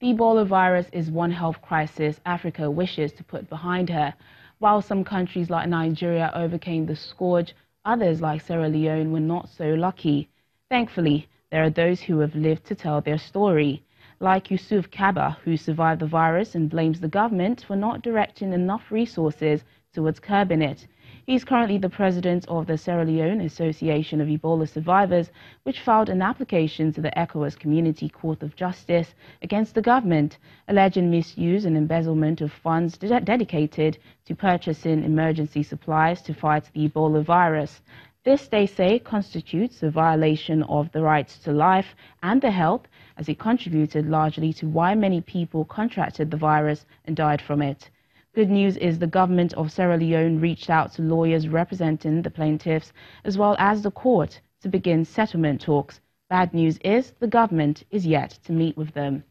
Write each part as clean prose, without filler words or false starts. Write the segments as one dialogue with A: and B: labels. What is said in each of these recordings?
A: The Ebola virus is one health crisis Africa wishes to put behind her. While some countries like Nigeria overcame the scourge, others like Sierra Leone were not so lucky. Thankfully, there are those who have lived to tell their story, like Yusuf Kaba, who survived the virus and blames the government for not directing enough resources towards curbing it. He's currently the president of the Sierra Leone Association of Ebola Survivors, which filed an application to the ECOWAS Community Court of Justice against the government, alleging misuse and embezzlement of funds dedicated to purchasing emergency supplies to fight the Ebola virus. This, they say, constitutes a violation of the rights to life and the health, as it contributed largely to why many people contracted the virus and died from it. Good news is the government of Sierra Leone reached out to lawyers representing the plaintiffs as well as the court to begin settlement talks. Bad news is the government is yet to meet with them.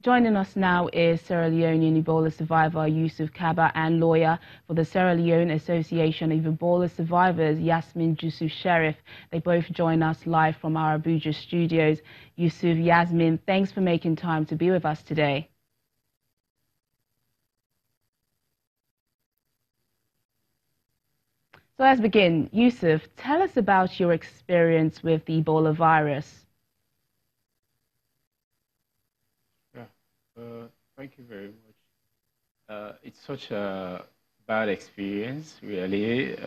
A: Joining us now is Sierra Leonean Ebola survivor Yusuf Kaba and lawyer for the Sierra Leone Association of Ebola Survivors, Yasmin Jusuf Sheriff. They both join us live from our Abuja studios. Yusuf, Yasmin, thanks for making time to be with us today. So let's begin. Yusuf, tell us about your experience with the Ebola virus.
B: Thank you very much. It's such a bad experience, really.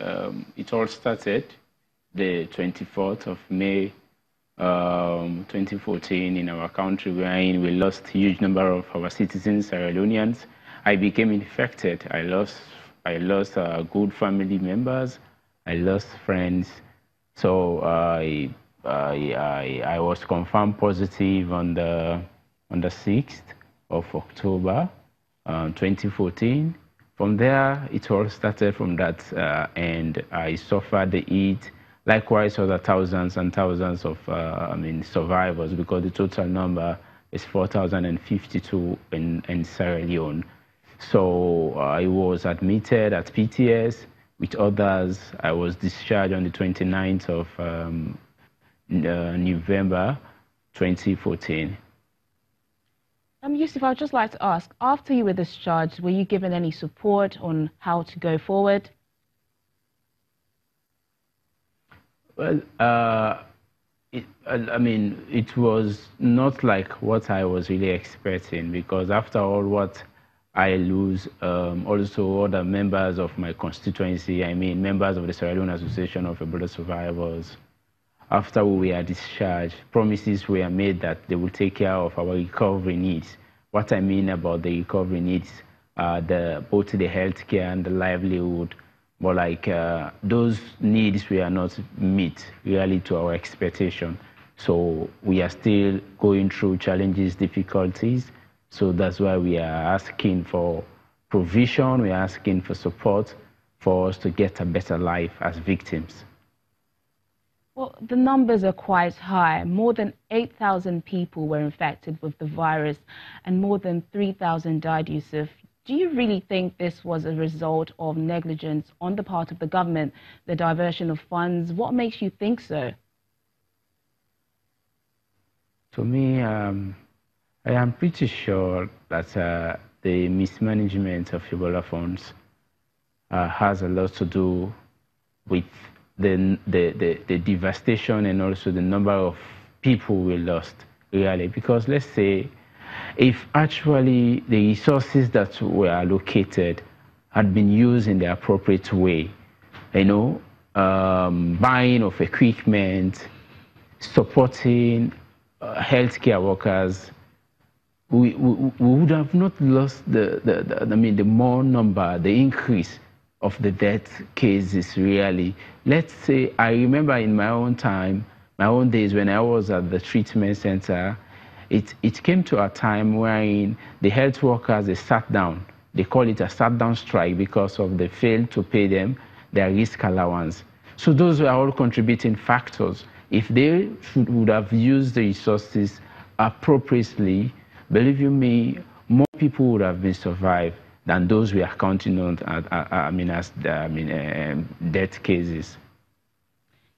B: It all started the 24th of May, 2014 in our country, wherein we lost a huge number of our citizens, Sierra Leoneans. I became infected. I lost good family members. I lost friends. So I was confirmed positive on the 6th of October 2014. From there, it all started from that, and I suffered the heat. Likewise, other thousands and thousands of survivors, because the total number is 4,052 in Sierra Leone. So I was admitted at PTS with others. I was discharged on the 29th of November 2014.
A: Yusuf, I would just like to ask, after you were discharged, were you given any support on how to go forward?
B: Well, it was not like what I was really expecting, because after all what I lose, also other members of my constituency, members of the Sierra Leone Association of Ebola Survivors, after we were discharged, promises were made that they will take care of our recovery needs. What I mean about the recovery needs, both the healthcare and the livelihood, but like those needs were not met really to our expectation. So we are still going through challenges, difficulties. So that's why we are asking for provision, we are asking for support for us to get a better life as victims.
A: Well, the numbers are quite high. More than 8,000 people were infected with the virus and more than 3,000 died, Yusuf. Do you really think this was a result of negligence on the part of the government, the diversion of funds? What makes you think so?
B: To me, I am pretty sure that the mismanagement of Ebola funds has a lot to do with the devastation and also the number of people we lost, really. Because let's say, if actually the resources that were allocated had been used in the appropriate way, buying of equipment, supporting healthcare workers, we would have not lost the more number, the increase of the death cases, really. Let's say, I remember in my own time, my own days when I was at the treatment center, it came to a time wherein the health workers, they sat down. They call it a sat-down strike because of they failed to pay them their risk allowance. So those were all contributing factors. If they would have used the resources appropriately, believe you me, more people would have been survived than those we are counting on as death cases.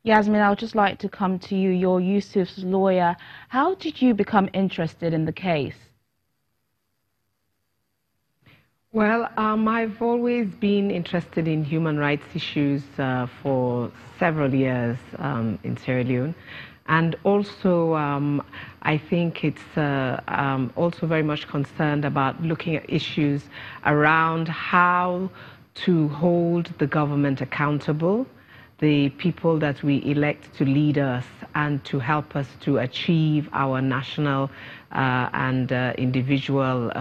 A: Yasmin, I would just like to come to you. You're Yusuf's lawyer. How did you become interested in the case?
C: Well, I've always been interested in human rights issues for several years in Sierra Leone. And also, I think it's also very much concerned about looking at issues around how to hold the government accountable, the people that we elect to lead us and to help us to achieve our national and individual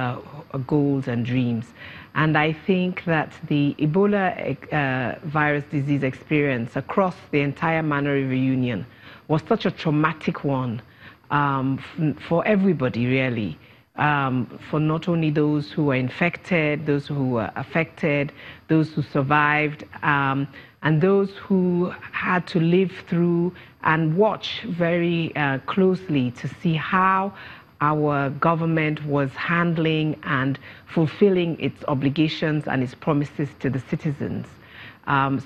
C: goals and dreams. And I think that the Ebola virus disease experience across the entire Manor River Union was such a traumatic one for everybody, really. For not only those who were infected, those who were affected, those who survived, and those who had to live through and watch very closely to see how our government was handling and fulfilling its obligations and its promises to the citizens.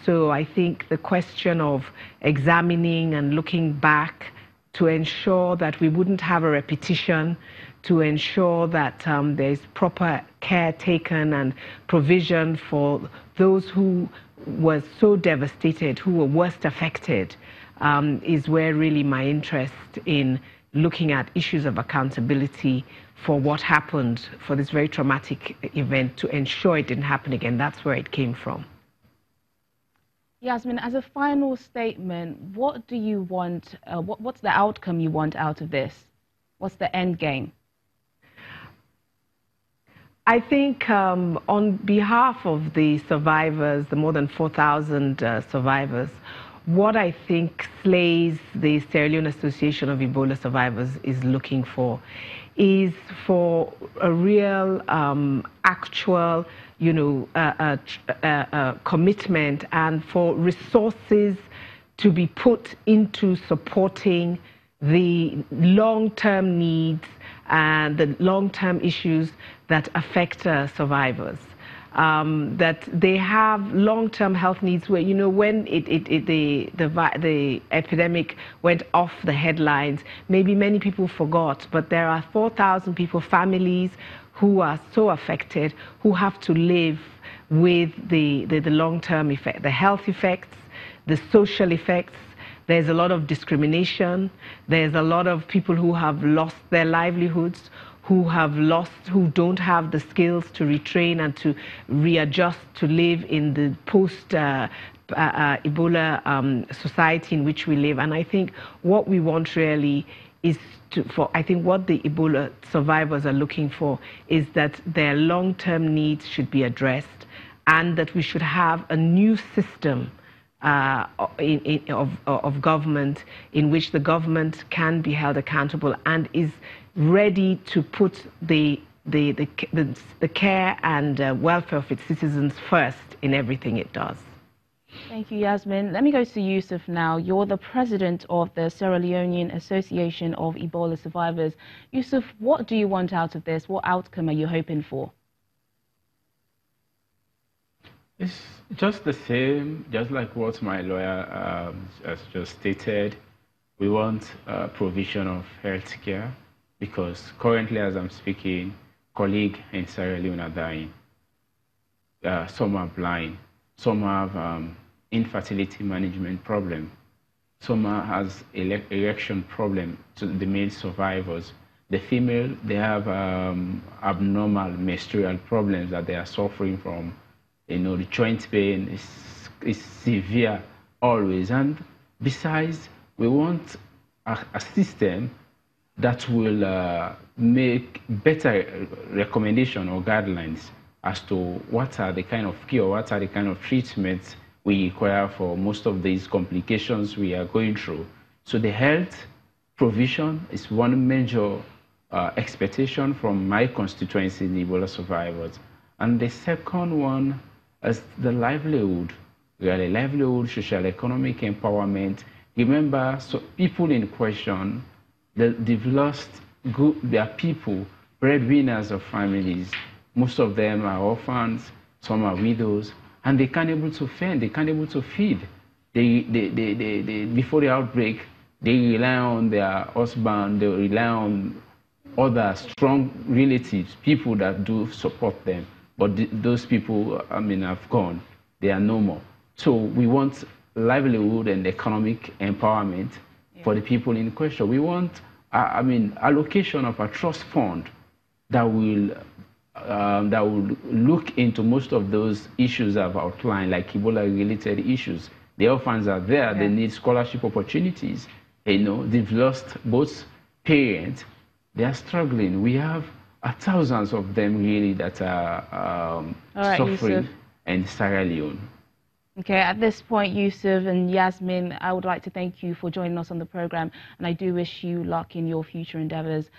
C: So I think the question of examining and looking back to ensure that we wouldn't have a repetition, to ensure that there's proper care taken and provision for those who were so devastated, who were worst affected, is where really my interest in looking at issues of accountability for what happened, for this very traumatic event, to ensure it didn't happen again. That's where it came from.
A: Yasmin, as a final statement, what do you want, what's the outcome you want out of this? What's the end game?
C: I think on behalf of the survivors, the more than 4,000 survivors, what I think SLAES, the Sierra Leone Association of Ebola Survivors, is looking for is for a real, actual, commitment and for resources to be put into supporting the long-term needs and the long-term issues that affect survivors. That they have long-term health needs where, when the epidemic went off the headlines, maybe many people forgot, but there are 4,000 people, families who are so affected, who have to live with the long-term effect, the health effects, the social effects. There's a lot of discrimination. There's a lot of people who have lost their livelihoods, who don't have the skills to retrain and to readjust to live in the post-Ebola society in which we live. And I think what we want really is I think what the Ebola survivors are looking for is that their long-term needs should be addressed and that we should have a new system of government in which the government can be held accountable and is ready to put the care and welfare of its citizens first in everything it does.
A: Thank you, Yasmin. Let me go to Yusuf now. You're the president of the Sierra Leonean Association of Ebola Survivors. Yusuf, what do you want out of this? What outcome are you hoping for?
B: It's just the same, just like what my lawyer has just stated. We want provision of health care because currently, as I'm speaking, colleagues in Sierra Leone are dying. Some are blind. Some have infertility management problem. Some has erection problem to the male survivors. The female, they have abnormal menstrual problems that they are suffering from. The joint pain is severe always. And besides, we want a system that will make better recommendation or guidelines as to what are the kind of cure, what are the kind of treatments we require for most of these complications we are going through. So the health provision is one major expectation from my constituency, the Ebola survivors. And the second one is the livelihood, really livelihood, social economic empowerment. Remember, so people in question, they've lost their people, breadwinners of families. Most of them are orphans, some are widows, and they can't able to fend, they can't able to feed. before the outbreak, they rely on their husband, they rely on other strong relatives, people that do support them. But those people, I mean, have gone. They are no more. So we want livelihood and economic empowerment for the people in question. We want, I mean, allocation of a trust fund that will look into most of those issues I've outlined, like Ebola-related issues. The orphans are there. Yeah. They need scholarship opportunities. You know, they've lost both parents. They are struggling. We have thousands of them really that are suffering Yusuf. In Sierra Leone.
A: Okay, at this point, Yusuf and Yasmin, I would like to thank you for joining us on the program, and I do wish you luck in your future endeavors.